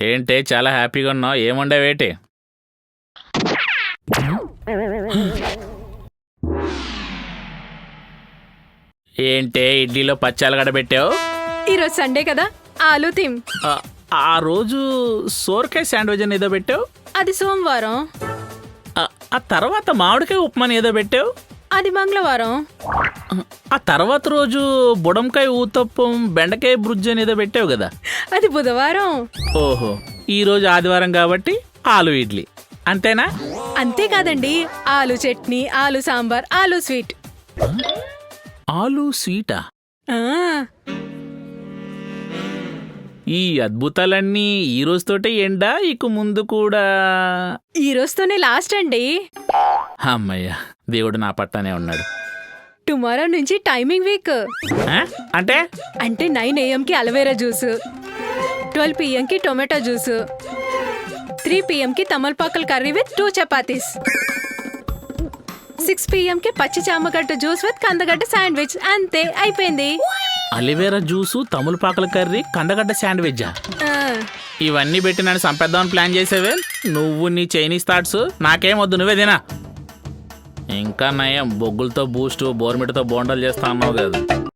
ఏంటే చాలా హ్యాపీగా ఉన్నావు? ఏముండేవేటి? ఏంటే ఇడ్లీలో పచ్చాలుగడ పెట్టావు? ఈరోజు సండే కదా, ఆలు థీమ్. ఆ రోజు సోరకాయ శాండ్విచ్ అని ఏదో పెట్టావు. అది సోమవారం. ఆ తర్వాత మామిడికాయ ఉప్మాని ఏదో పెట్టావు. అది మంగళవారం. ఆ తర్వాత రోజు బుడంకాయ ఊతప్పం బెండకాయ బ్రుజ్జి అని ఏదో పెట్టావు కదా. అది బుధవారం. ఓహో, ఈ రోజు ఆదివారం కాబట్టి ఆలు ఇడ్లీ అంతేనా? అంతేకాదండి, ఆలు చట్నీ, ఆలు సాంబార్, ఆలు స్వీట్. ఆలు స్వీటా? ఆ, ఈ అద్భుతాలన్నీ ఈ రోజుతోటే ఎండా ఇక ముందు కూడా? ఈ రోజుతోనే లాస్ట్ అండి. అమ్మయ్య, దేవుడు నా పట్టానే ఉన్నాడు. టుమారో నుంచి టైమింగ్ వీక్. అంటే 9 AM కి అలవేరా జ్యూస్, 12 PM కి టొమాటో జ్యూస్, 3 PM కి తమలపాకల కర్రీ విత్ 2 చపాతీస్, 6 PM కి పచ్చి చామగడ్డ జ్యూస్ విత్ కందగడ్డ శాండ్విచ్. అంతే, అయిపోయింది. అలివేరా జ్యూసు, తములపాకల కర్రీ, కందగడ్డ శాండ్విచ్. ఆ, ఇవన్నీ పెట్టి నన్ను చంపేద్దామని ప్లాన్ చేసేవే నువ్వు, నీ చైనీస్ థాట్స్. నాకేం వద్దు, నువ్వే తినా. ఇంకా నయం, బొగ్గులతో బూస్ట్, బోర్మిటతో బోండాలు చేస్తా అన్నావు కదా.